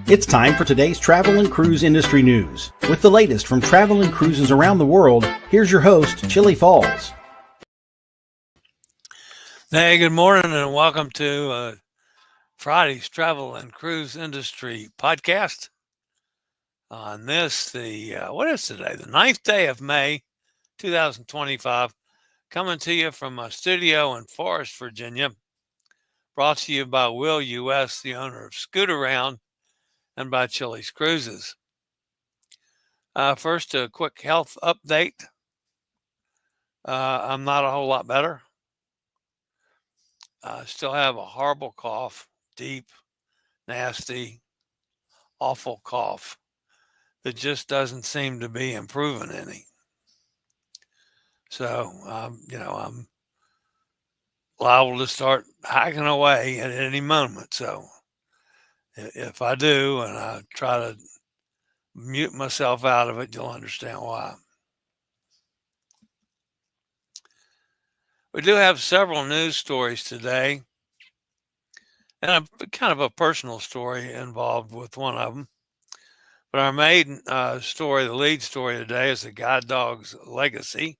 It's time for today's travel and cruise industry news. With the latest from travel and cruises around the world, here's your host, Chillie Falls. Hey, good morning and welcome to Friday's Travel and Cruise Industry Podcast. On this, what is today? The 9th day of May, 2025. Coming to you from a studio in Forest, Virginia. Brought to you by Will U.S., the owner of Scoot Around, and by Chillie's Cruises. First, a quick health update. I'm not a whole lot better. I still have a horrible cough, deep, nasty, awful cough that just doesn't seem to be improving any. So, I'm liable to start hacking away at any moment. So if I do and I try to mute myself out of it, you'll understand why. We do have several news stories today, and kind of a personal story involved with one of them. But our main story, the lead story today, is the guide dog's legacy.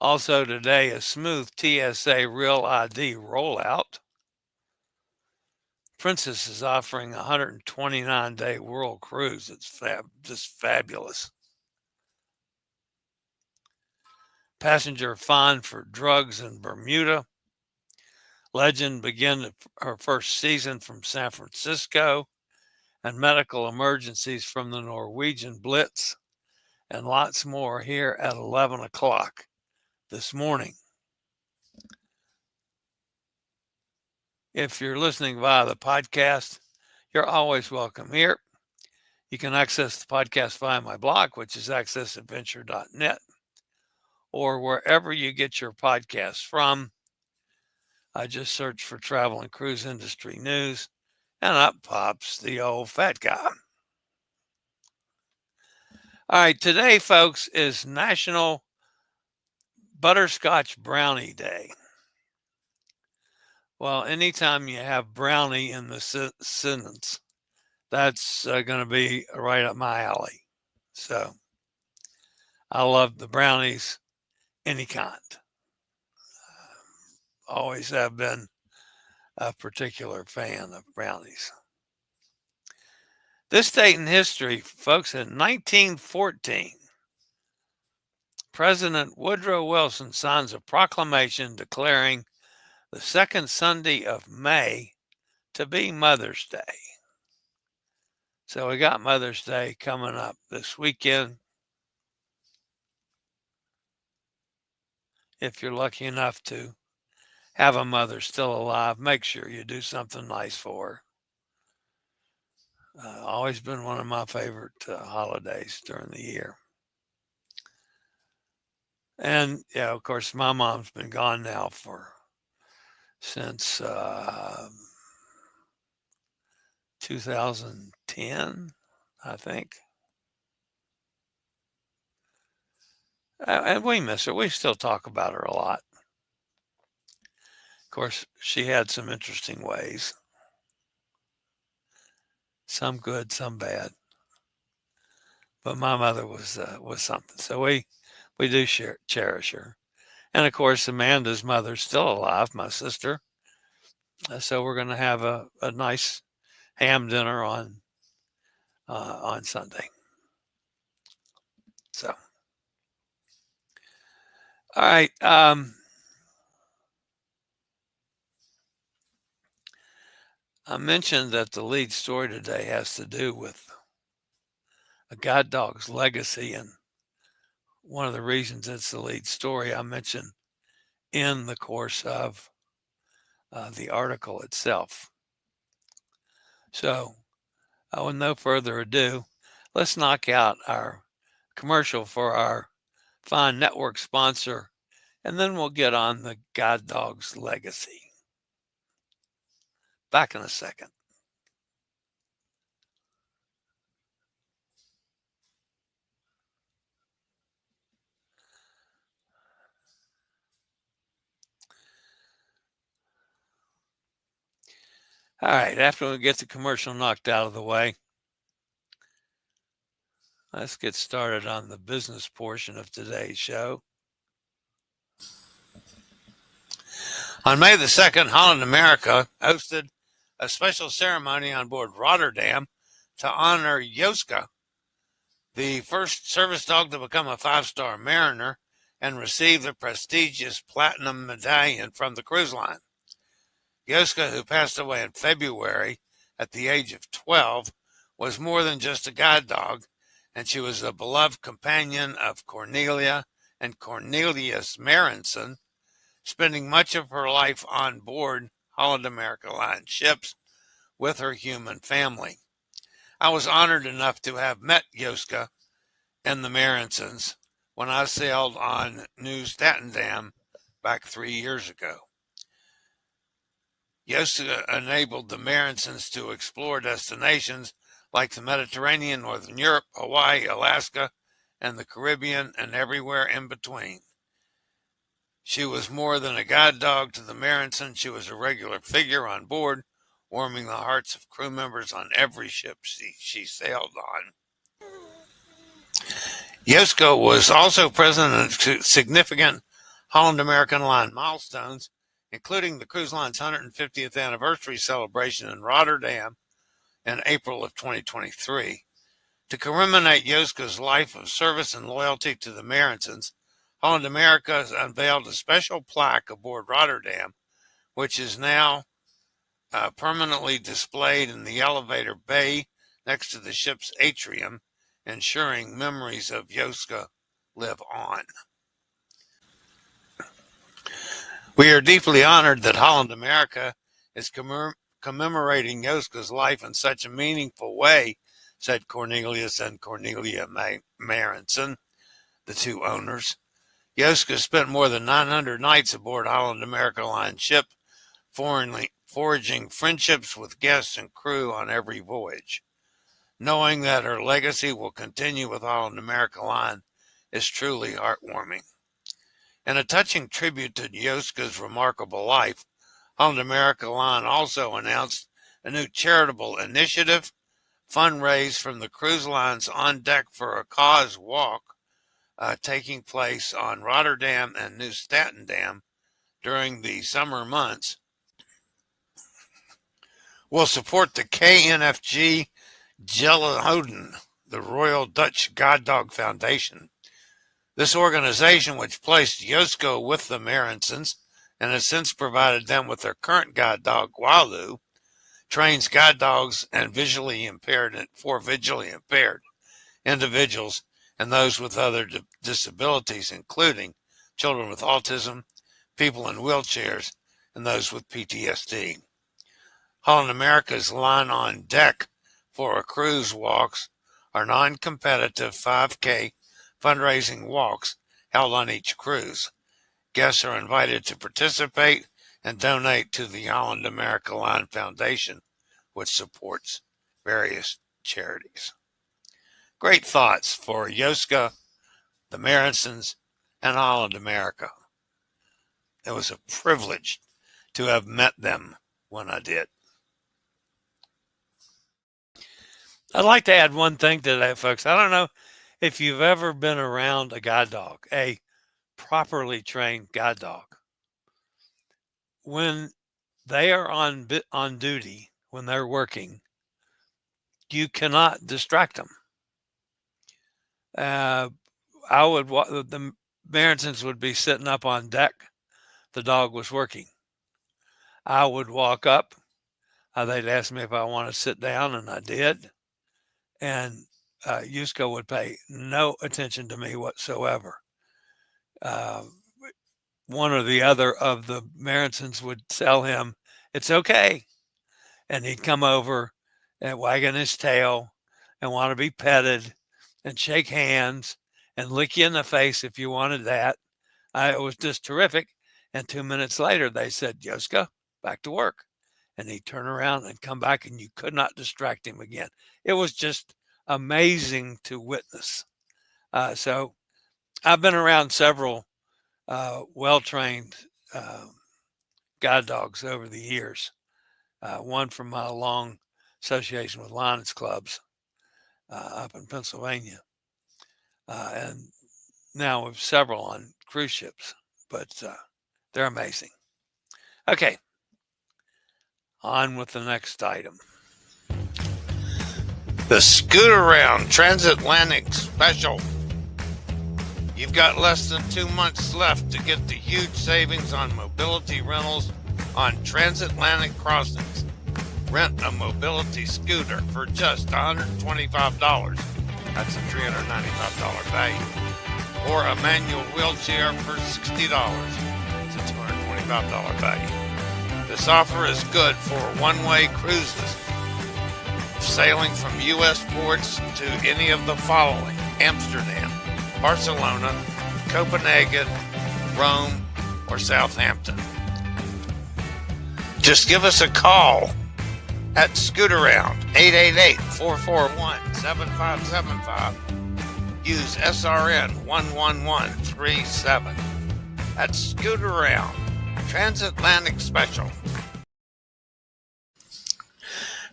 Also today, a smooth TSA Real ID rollout. Princess is offering a 129-day world cruise. It's just fabulous. Passenger fined for drugs in Bermuda. Legend began her first season from San Francisco, and medical emergencies from the Norwegian Bliss, and lots more here at 11 o'clock this morning. If you're listening via the podcast, you're always welcome here. You can access the podcast via my blog, which is accessadventure.net, or wherever you get your podcasts from. I just search for travel and cruise industry news, and up pops the old fat guy. All right, today, folks, is National Butterscotch Brownie Day. Well, anytime you have brownie in the sentence, that's going to be right up my alley. So I love the brownies, any kind. Always have been a particular fan of brownies. This date in history, folks, in 1914, President Woodrow Wilson signs a proclamation declaring the second Sunday of May to be Mother's Day. So we got Mother's Day coming up this weekend. If you're lucky enough to have a mother still alive, make sure you do something nice for her. Always been one of my favorite holidays during the year. And, yeah, of course, my mom's been gone now since 2010, I think. And we miss her. We still talk about her a lot. Of course, she had some interesting ways. Some good, some bad. But my mother was something. So we do cherish her. And of course, Amanda's mother's still alive, my sister. So we're going to have a nice ham dinner on Sunday. So, all right. I mentioned that the lead story today has to do with a guide dog's legacy, and one of the reasons it's the lead story I mentioned in the course of the article itself. So, with no further ado, let's knock out our commercial for our fine network sponsor, and then we'll get on the guide dog's legacy. Back in a second. All right, after we get the commercial knocked out of the way, let's get started on the business portion of today's show. On May the 2nd, Holland America hosted a special ceremony on board Rotterdam to honor Joska, the first service dog to become a 5-star mariner and receive the prestigious platinum medallion from the cruise line. Joska, who passed away in February at the age of 12, was more than just a guide dog, and she was a beloved companion of Cornelia and Cornelius Marensen, spending much of her life on board Holland America Line ships with her human family. I was honored enough to have met Joska and the Marensens when I sailed on New Statendam back 3 years ago. Joska enabled the Marensens to explore destinations like the Mediterranean, Northern Europe, Hawaii, Alaska, and the Caribbean, and everywhere in between. She was more than a guide dog to the Marensen. She was a regular figure on board, warming the hearts of crew members on every ship she sailed on. Joska was also present in significant Holland American Line milestones, including the cruise line's 150th anniversary celebration in Rotterdam in April of 2023. To commemorate Joska's life of service and loyalty to the Marensens, Holland America has unveiled a special plaque aboard Rotterdam, which is now permanently displayed in the elevator bay next to the ship's atrium, ensuring memories of Joska live on. We are deeply honored that Holland America is commemorating Joska's life in such a meaningful way, said Cornelius and Cornelia Marensen, the two owners. Joska spent more than 900 nights aboard Holland America Line ship, forging friendships with guests and crew on every voyage. Knowing that her legacy will continue with Holland America Line is truly heartwarming. In a touching tribute to Joska's remarkable life, Holland America Line also announced a new charitable initiative, fundraise from the cruise line's On Deck for a Cause walk, taking place on Rotterdam and New Statendam during the summer months, will support the KNFG Gellehouden, the Royal Dutch Guide Dog Foundation. This organization, which placed Joska with the Marensens and has since provided them with their current guide dog, Walu, trains guide dogs and visually impaired individuals and those with other disabilities, including children with autism, people in wheelchairs, and those with PTSD. Holland America's Line on Deck for a Cruise walks are non-competitive 5K fundraising walks held on each cruise. Guests are invited to participate and donate to the Holland America Line Foundation, which supports various charities. Great thoughts for Joska, the Marensens, and Holland America. It was a privilege to have met them when I did. I'd like to add one thing to that, folks. I don't know if you've ever been around a guide dog, a properly trained guide dog. When they are on duty, when they're working, you cannot distract them. The Marensens would be sitting up on deck. The dog was working. I would walk up. They'd ask me if I want to sit down, and I did. And Joska would pay no attention to me whatsoever. One or the other of the Marensens would tell him, "It's okay." And he'd come over and wagging his tail and want to be petted and shake hands and lick you in the face if you wanted that. It was just terrific. And 2 minutes later, they said, "Joska, back to work." And he'd turn around and come back, and you could not distract him again. It was just amazing to witness. So I've been around several well-trained guide dogs over the years. one from my long association with Lions Clubs up in Pennsylvania. And now we have several on cruise ships, but they're amazing. Okay, on with the next item. The Scoot-Around Transatlantic Special. You've got less than 2 months left to get the huge savings on mobility rentals on transatlantic crossings. Rent a mobility scooter for just $125. That's a $395 value. Or a manual wheelchair for $60. It's a $225 value. This offer is good for one-way cruises, sailing from U.S. ports to any of the following: Amsterdam, Barcelona, Copenhagen, Rome, or Southampton. Just give us a call at Scoot-Around, 888-441-7575. Use SRN 11137. That's Scoot-Around Transatlantic Special.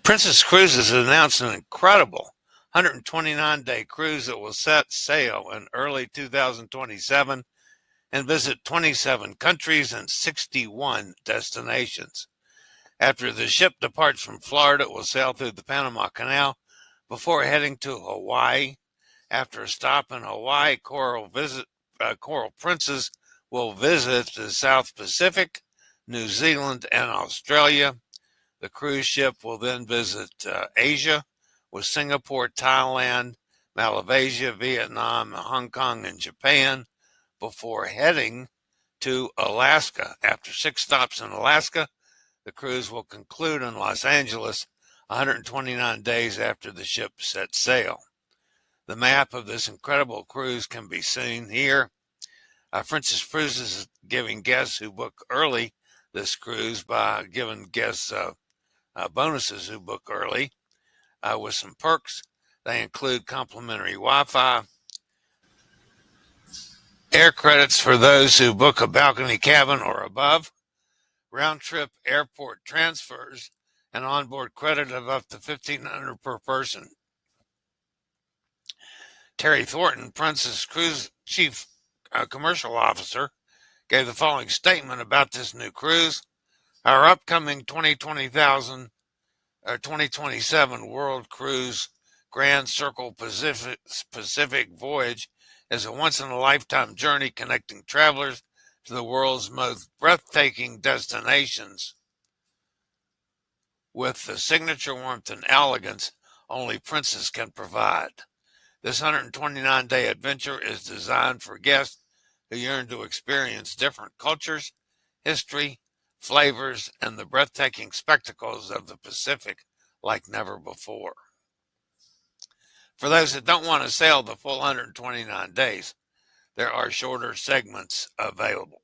Princess Cruises announced an incredible 129-day cruise that will set sail in early 2027 and visit 27 countries and 61 destinations. After the ship departs from Florida, it will sail through the Panama Canal before heading to Hawaii. After a stop in Hawaii, Coral Princess will visit the South Pacific, New Zealand, and Australia. The cruise ship will then visit Asia with Singapore, Thailand, Malaysia, Vietnam, Hong Kong, and Japan before heading to Alaska. After 6 stops in Alaska, the cruise will conclude in Los Angeles 129 days after the ship sets sail. The map of this incredible cruise can be seen here. Princess Cruises is giving guests who book early this cruise by giving guests bonuses who book early with some perks. They include complimentary Wi-Fi, air credits for those who book a balcony cabin or above, round-trip airport transfers, and onboard credit of up to $1,500 per person. Terry Thornton, Princess Cruise Chief Commercial Officer, gave the following statement about this new cruise. Our upcoming 2027 World Cruise Grand Circle Pacific voyage is a once-in-a-lifetime journey connecting travelers to the world's most breathtaking destinations with the signature warmth and elegance only Princess can provide. This 129-day adventure is designed for guests who yearn to experience different cultures, history, flavors, and the breathtaking spectacles of the Pacific like never before. For those that don't want to sail the full 129 days, there are shorter segments available.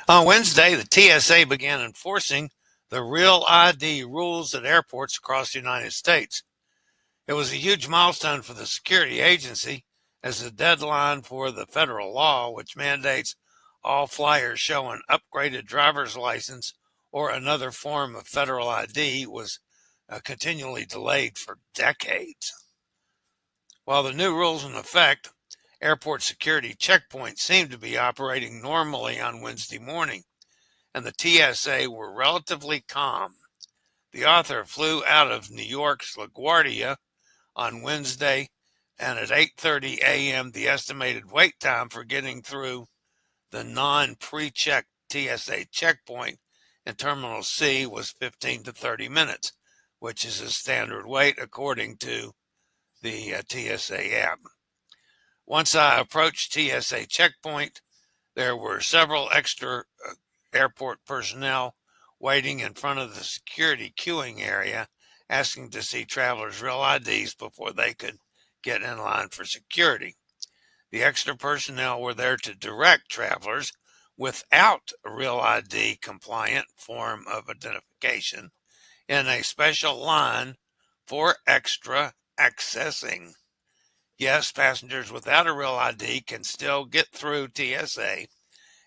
On Wednesday, the TSA began enforcing the Real ID rules at airports across the United States. It was a huge milestone for the security agency, as the deadline for the federal law, which mandates all flyers show an upgraded driver's license or another form of federal ID, was continually delayed for decades. While the new rules in effect, airport security checkpoints seemed to be operating normally on Wednesday morning, and the TSA were relatively calm. The author flew out of New York's LaGuardia on Wednesday, and at 8:30 a.m., the estimated wait time for getting through the non-pre-check TSA checkpoint in Terminal C was 15 to 30 minutes, which is a standard wait according to the TSA app. Once I approached TSA checkpoint, there were several extra airport personnel waiting in front of the security queuing area, asking to see travelers' real IDs before they could get in line for security. The extra personnel were there to direct travelers without a real ID compliant form of identification in a special line for extra accessing. Yes, passengers without a real ID can still get through TSA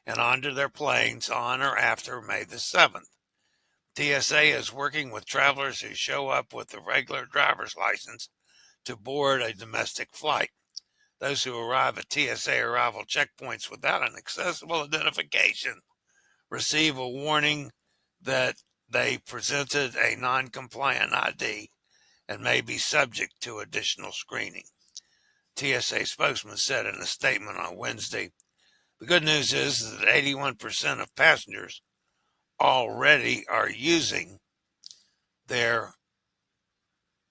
and onto their planes on or after May the 7th. TSA is working with travelers who show up with a regular driver's license to board a domestic flight. Those who arrive at TSA arrival checkpoints without an accessible identification receive a warning that they presented a non-compliant ID and may be subject to additional screening. TSA spokesman said in a statement on Wednesday, "The good news is that 81% of passengers already are using their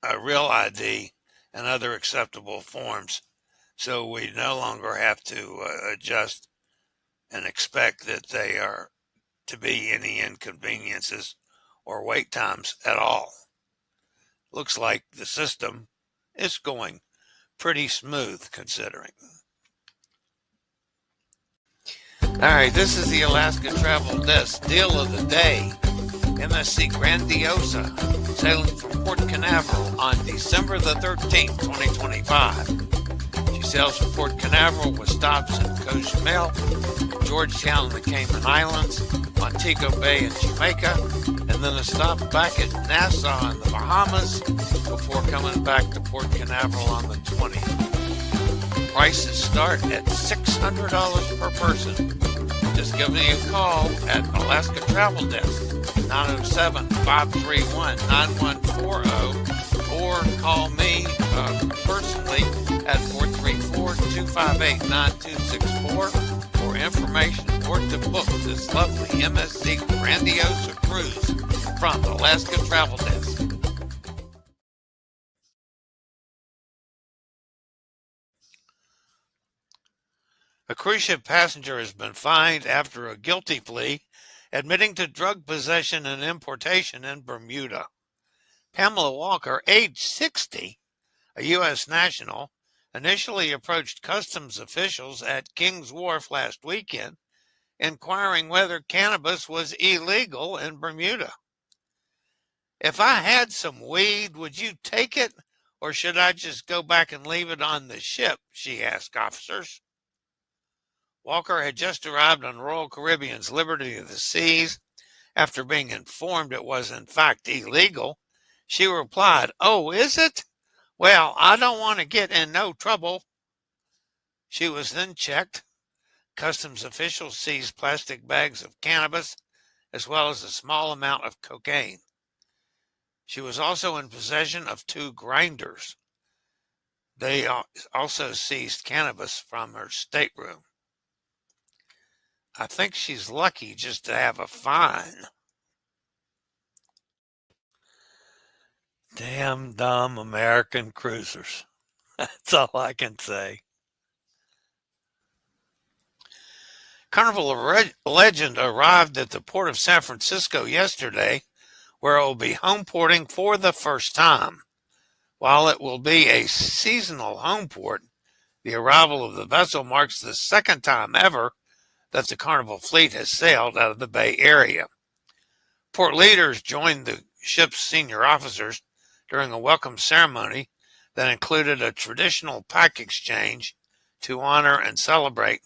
real ID and other acceptable forms, so we no longer have to adjust and expect that they are to be any inconveniences or wait times at all." Looks like the system is going pretty smooth considering. All right, this is the Alaska Travel Desk deal of the day. MSC Grandiosa, sailing from Port Canaveral on December the 13th, 2025. She sails from Port Canaveral with stops in Cozumel, Georgetown and the Cayman Islands, Montego Bay and Jamaica, and then a stop back at Nassau in the Bahamas before coming back to Port Canaveral on the 20th. Prices start at $600 per person. Just give me a call at Alaska Travel Desk, 907-531-9140, or call me personally at 434-258-9264 for information or to book this lovely MSC Grandiosa cruise from Alaska Travel Desk. A cruise ship passenger has been fined after a guilty plea admitting to drug possession and importation in Bermuda. Pamela Walker, age 60, a U.S. national, initially approached customs officials at King's Wharf last weekend, inquiring whether cannabis was illegal in Bermuda. "If I had some weed, would you take it, or should I just go back and leave it on the ship?" she asked officers. Walker had just arrived on Royal Caribbean's Liberty of the Seas. After being informed it was in fact illegal, she replied, "Oh, is it? Well, I don't want to get in no trouble." She was then checked. Customs officials seized plastic bags of cannabis as well as a small amount of cocaine. She was also in possession of 2 grinders. They also seized cannabis from her stateroom. I think she's lucky just to have a fine. Damn dumb American cruisers. That's all I can say. Carnival Legend arrived at the port of San Francisco yesterday, where it will be home porting for the first time. While it will be a seasonal home port, the arrival of the vessel marks the second time ever that the Carnival fleet has sailed out of the Bay Area. Port leaders joined the ship's senior officers during a welcome ceremony that included a traditional pack exchange to honor and celebrate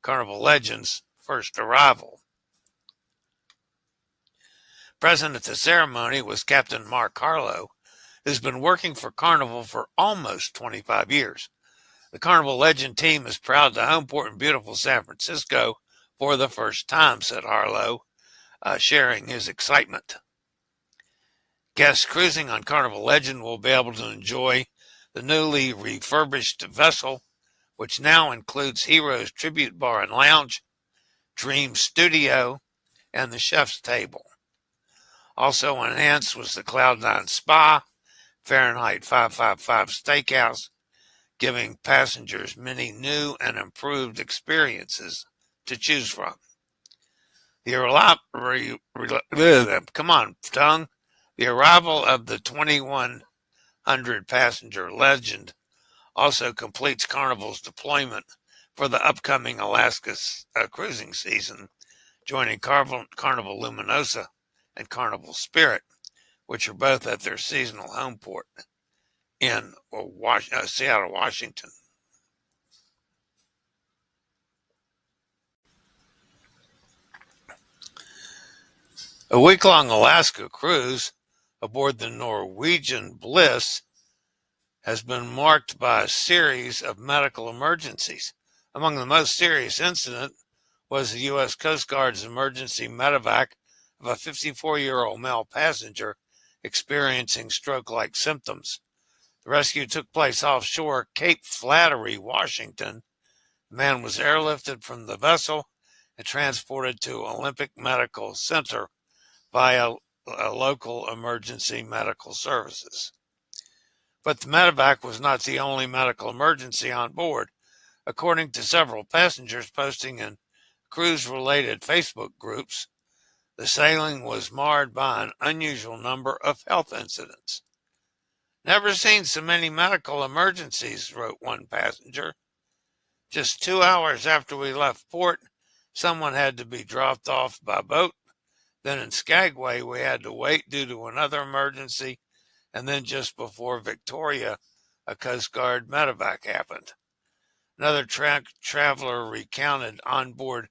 Carnival Legend's first arrival. Present at the ceremony was Captain Mark Harlow, who's been working for Carnival for almost 25 years. The Carnival Legend team is proud to home port in beautiful San Francisco for the first time, said Harlow, sharing his excitement. Guests cruising on Carnival Legend will be able to enjoy the newly refurbished vessel, which now includes Heroes Tribute Bar and Lounge, Dream Studio, and the chef's table. Also enhanced was the Cloud9 Spa, Fahrenheit 555 Steakhouse, giving passengers many new and improved experiences to choose from. The arrival of the 2,100 passenger Legend also completes Carnival's deployment for the upcoming Alaska cruising season, joining Carnival Luminosa and Carnival Spirit, which are both at their seasonal home port in Seattle, Washington. A week-long Alaska cruise aboard the Norwegian Bliss has been marked by a series of medical emergencies. Among the most serious incident was the U.S. Coast Guard's emergency medevac of a 54-year-old male passenger experiencing stroke-like symptoms. The rescue took place offshore Cape Flattery, Washington. The man was airlifted from the vessel and transported to Olympic Medical Center via local emergency medical services. But the medevac was not the only medical emergency on board. According to several passengers posting in cruise-related Facebook groups, the sailing was marred by an unusual number of health incidents. "Never seen so many medical emergencies," wrote one passenger. "Just 2 hours after we left port, someone had to be dropped off by boat. Then in Skagway, we had to wait due to another emergency. And then just before Victoria, a Coast Guard medevac happened." Another traveler recounted onboard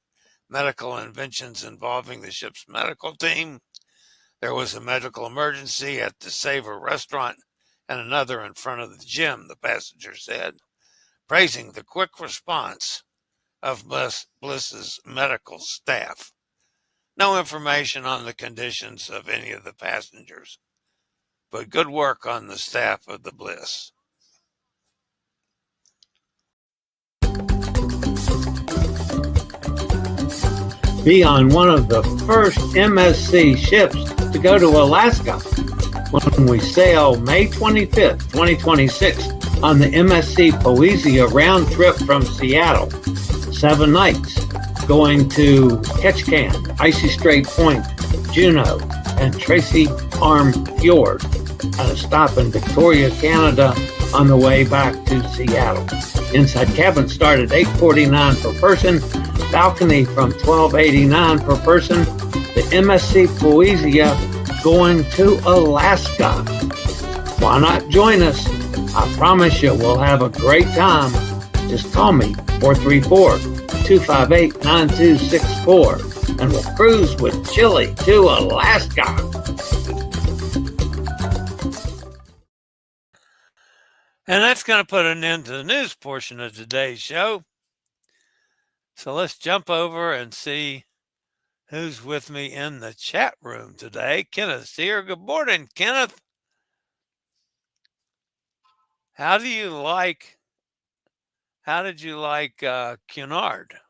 medical inventions involving the ship's medical team. "There was a medical emergency at the Savor restaurant and another in front of the gym," the passenger said, praising the quick response of Bliss's medical staff. No information on the conditions of any of the passengers, but good work on the staff of the Bliss. Be on one of the first MSC ships to go to Alaska when we sail May 25th, 2026 on the MSC Poesia round trip from Seattle. 7 nights going to Ketchikan, Icy Strait Point, Juneau, and Tracy Arm Fjord, and a stop in Victoria, Canada on the way back to Seattle. Inside cabin start at $849 per person, balcony from $1289 per person. The MSC Poesia going to Alaska. Why not join us? I promise you we'll have a great time. Just call me 434-258-9264 and we'll cruise with Chillie to Alaska. And that's going to put an end to the news portion of today's show. So let's jump over and see who's with me in the chat room today. Kenneth's here. Good morning, Kenneth. How did you like Cunard?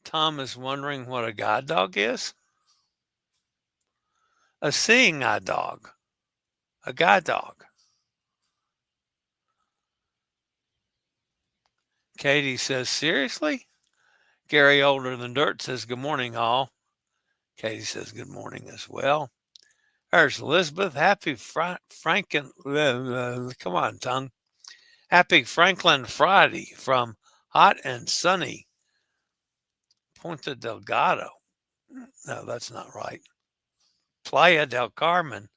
Tom is wondering what a guide dog is. A seeing eye dog. A guide dog. Katie says, seriously? Gary Older Than Dirt says, good morning, all. Katie says, good morning as well. There's Elizabeth. Happy Franklin. Come on, tongue. Happy Franklin Friday from hot and sunny Punta Delgado. No, that's not right. Playa del Carmen.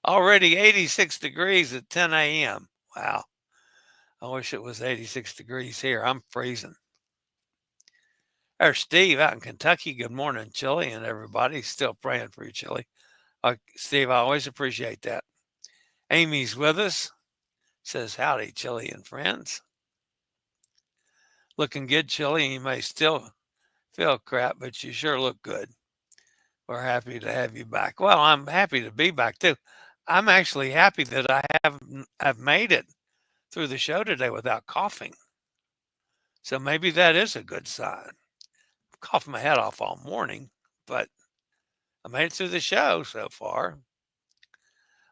Already 86 degrees at 10 a.m. Wow. I wish it was 86 degrees here. I'm freezing. There's Steve out in Kentucky. Good morning, Chillie, and everybody. Still praying for you, Chillie. Steve, I always appreciate that. Amy's with us. Says, howdy, Chillie and friends. Looking good, Chillie. You may still feel crap, but you sure look good. We're happy to have you back. Well, I'm happy to be back, too. I'm actually happy that I've made it through the show today without coughing. So maybe that is a good sign. I've coughed my head off all morning, but I made it through the show so far.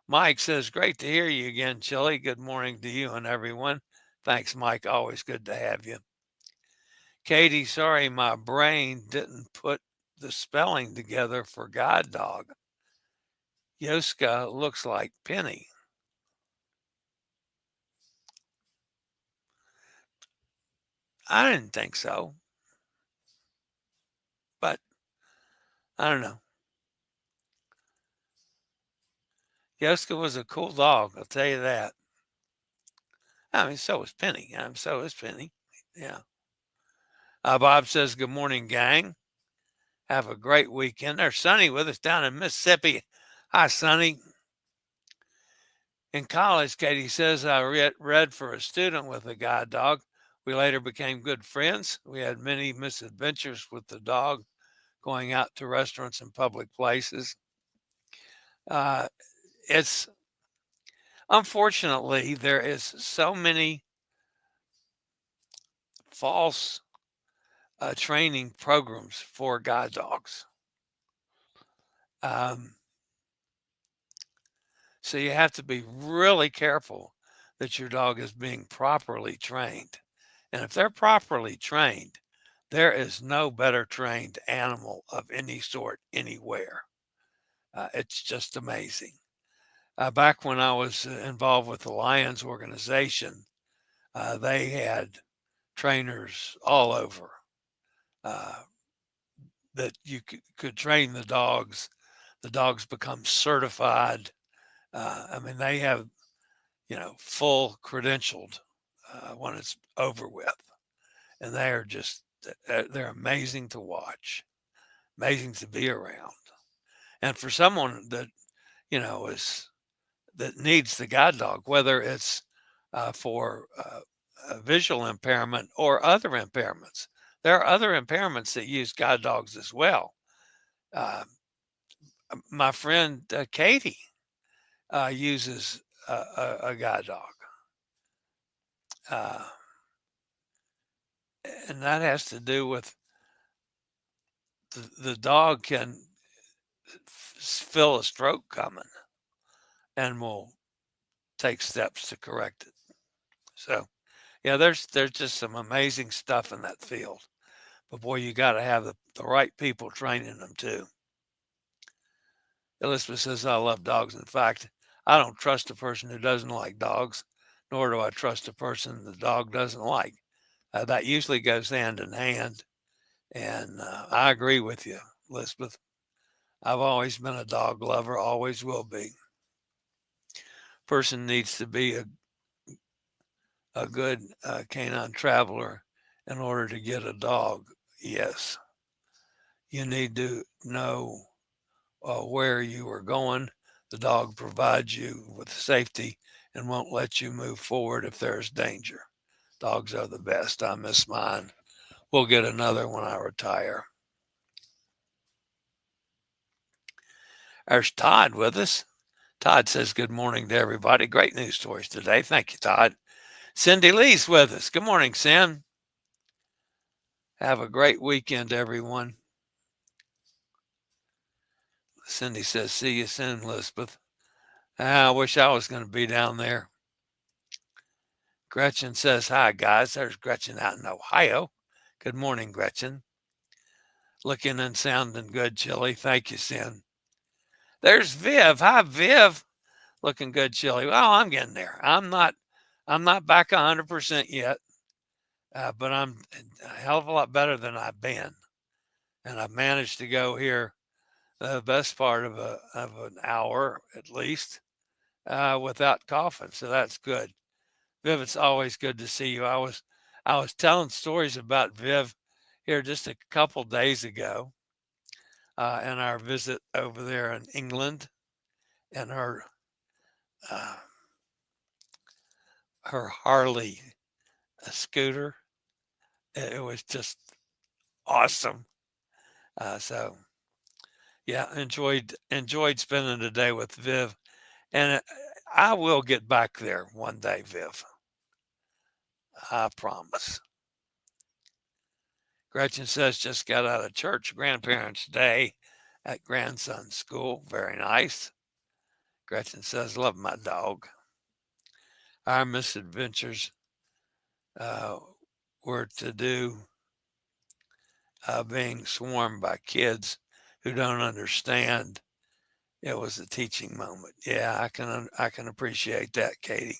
Mike says, great to hear you again, Chillie. Good morning to you and everyone. Thanks, Mike. Always good to have you. Katie, sorry my brain didn't put the spelling together for guide dog. Yoska looks like Penny. I didn't think so. But I don't know. Yoska was a cool dog, I'll tell you that. I mean, so was Penny. So is Penny. Yeah. Bob says, good morning, gang. Have a great weekend. There's Sonny with us down in Mississippi. Hi, Sonny. In college, Katie says, I read for a student with a guide dog. We later became good friends. We had many misadventures with the dog, going out to restaurants and public places. It's unfortunately, there is so many false training programs for guide dogs. So you have to be really careful that your dog is being properly trained. And if they're properly trained, there is no better trained animal of any sort anywhere. It's just amazing. Back when I was involved with the Lions organization, they had trainers all over that you could train the dogs. The dogs become certified. I mean, they have, full credentialed when it's over with. And they are just, they're amazing to watch, amazing to be around. And for someone that, that needs the guide dog, whether it's for visual impairment or other impairments, there are other impairments that use guide dogs as well. My friend Katie uses a guide dog. And that has to do with the dog can feel a stroke coming and will take steps to correct it. So, yeah, there's just some amazing stuff in that field. But boy, you got to have the right people training them too. Elizabeth says, I love dogs. In fact, I don't trust a person who doesn't like dogs, nor do I trust a person the dog doesn't like. That usually goes hand in hand. And I agree with you, Elizabeth. I've always been a dog lover, always will be. Person needs to be a good canine traveler in order to get a dog. Yes. You need to know where you are going. The dog provides you with safety and won't let you move forward if there's danger. Dogs are the best. I miss mine. We'll get another when I retire. There's Todd with us. Todd says, good morning to everybody. Great news stories today. Thank you, Todd. Cindy Lee's with us. Good morning, Cindy. Have a great weekend, everyone. Cindy says, see you soon, Elizabeth. I wish I was going to be down there. Gretchen says, hi, guys. There's Gretchen out in Ohio. Good morning, Gretchen. Looking and sounding good, Chillie. Thank you, Sin. There's Viv. Hi, Viv. Looking good, Chillie. Well, I'm getting there. I'm not back 100% yet, but I'm a hell of a lot better than I've been. And I've managed to go here the best part of an hour at least without coughing. So that's good. Viv, it's always good to see you. I was telling stories about Viv here just a couple days ago in our visit over there in England, and her Harley scooter. It was just awesome. So yeah, enjoyed spending the day with Viv, and I will get back there one day, Viv. I promise. Gretchen says, just got out of church, Grandparents' Day at grandson's school. Very nice. Gretchen says, love my dog. Our misadventures were to do being swarmed by kids who don't understand. It was a teaching moment. Yeah, I can appreciate that, Katie.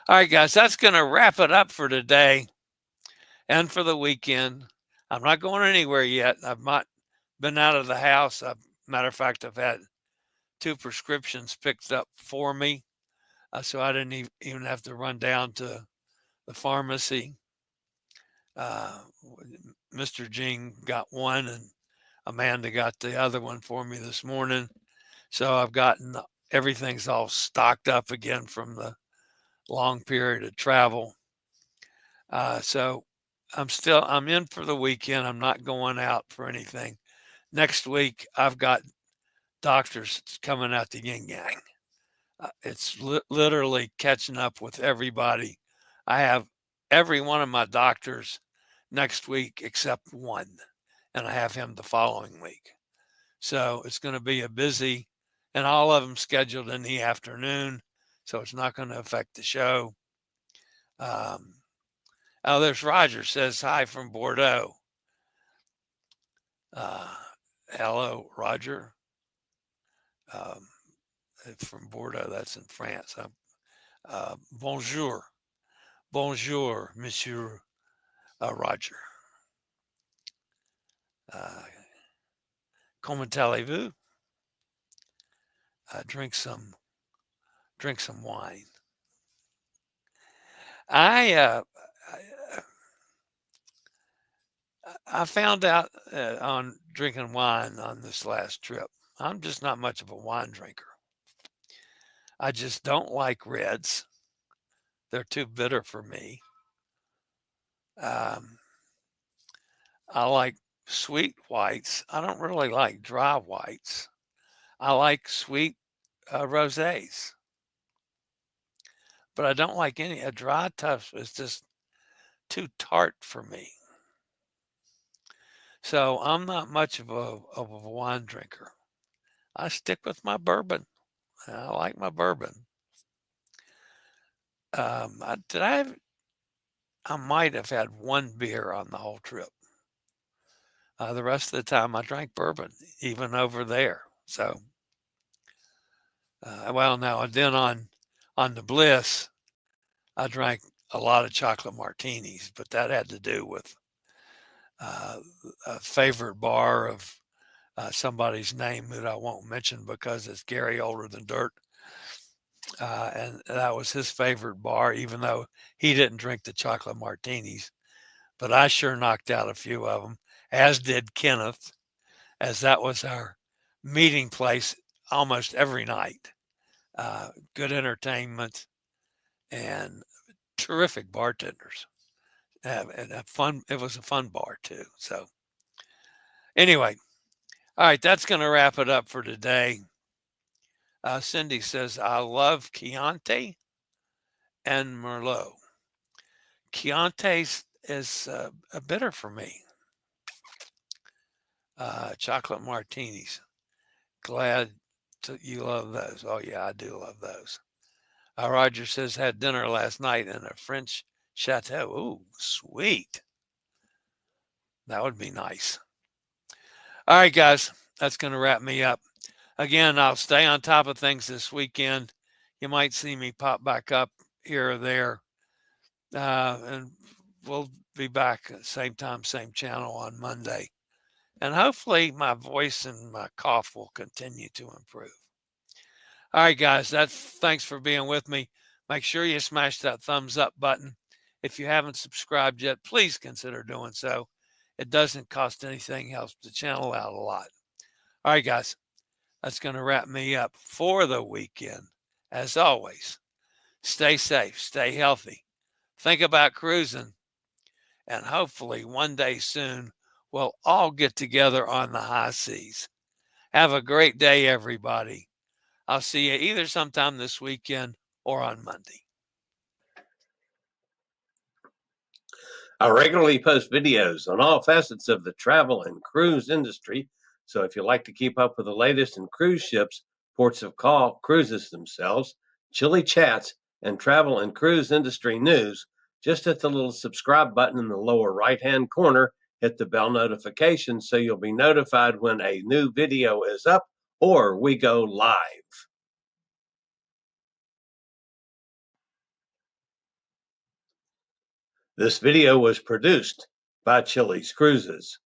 All right, guys, that's going to wrap it up for today and for the weekend. I'm not going anywhere yet. I'm not been out of the house. Matter of fact, I've had 2 prescriptions picked up for me, so I didn't even have to run down to the pharmacy. Mr. Jean got one, and Amanda got the other one for me this morning. So I've gotten everything's all stocked up again from the long period of travel. So I'm in for the weekend. I'm not going out for anything. Next week, I've got doctors coming out to Yin Yang. It's literally catching up with everybody. I have every one of my doctors next week except one, and I have him the following week. So it's going to be a busy, and all of them scheduled in the afternoon, so it's not going to affect the show. Oh, there's Roger, says hi from Bordeaux. Hello, Roger. From Bordeaux, that's in France. Bonjour. Bonjour, Monsieur Roger. Comment allez-vous? Drink some wine. I found out on drinking wine on this last trip. I'm just not much of a wine drinker. I just don't like reds. They're too bitter for me. I like sweet whites. I don't really like dry whites. I like sweet rosés, but I don't like a dry tough. It's just too tart for me. So I'm not much of a wine drinker. I stick with my bourbon. I like my bourbon. I might have had one beer on the whole trip. The rest of the time I drank bourbon, even over there. So, now and then on the Bliss, I drank a lot of chocolate martinis, but that had to do with a favorite bar of somebody's name that I won't mention because it's Gary Older Than Dirt. And that was his favorite bar, even though he didn't drink the chocolate martinis. But I sure knocked out a few of them, as did Kenneth, as that was our meeting place almost every night. Good entertainment and terrific bartenders. And it was a fun bar too. So anyway, all right, that's going to wrap it up for today. Cindy says, I love Chianti and Merlot. Chianti is a bitter for me. Chocolate martinis. Glad you love those. Oh, yeah, I do love those. Roger says, had dinner last night in a French chateau. Ooh, sweet. That would be nice. All right, guys, that's going to wrap me up. Again, I'll stay on top of things this weekend. You might see me pop back up here or there. And we'll be back at the same time, same channel on Monday. And hopefully my voice and my cough will continue to improve. All right, guys, thanks for being with me. Make sure you smash that thumbs up button. If you haven't subscribed yet, please consider doing so. It doesn't cost anything, helps the channel out a lot. All right, guys, that's going to wrap me up for the weekend. As always, stay safe, stay healthy, think about cruising, and hopefully one day soon we'll all get together on the high seas. Have a great day, everybody. I'll see you either sometime this weekend or on Monday. I regularly post videos on all facets of the travel and cruise industry. So if you like to keep up with the latest in cruise ships, ports of call, cruises themselves, Chillie chats, and travel and cruise industry news, just hit the little subscribe button in the lower right-hand corner, hit the bell notification so you'll be notified when a new video is up or we go live. This video was produced by Chillie's Cruises.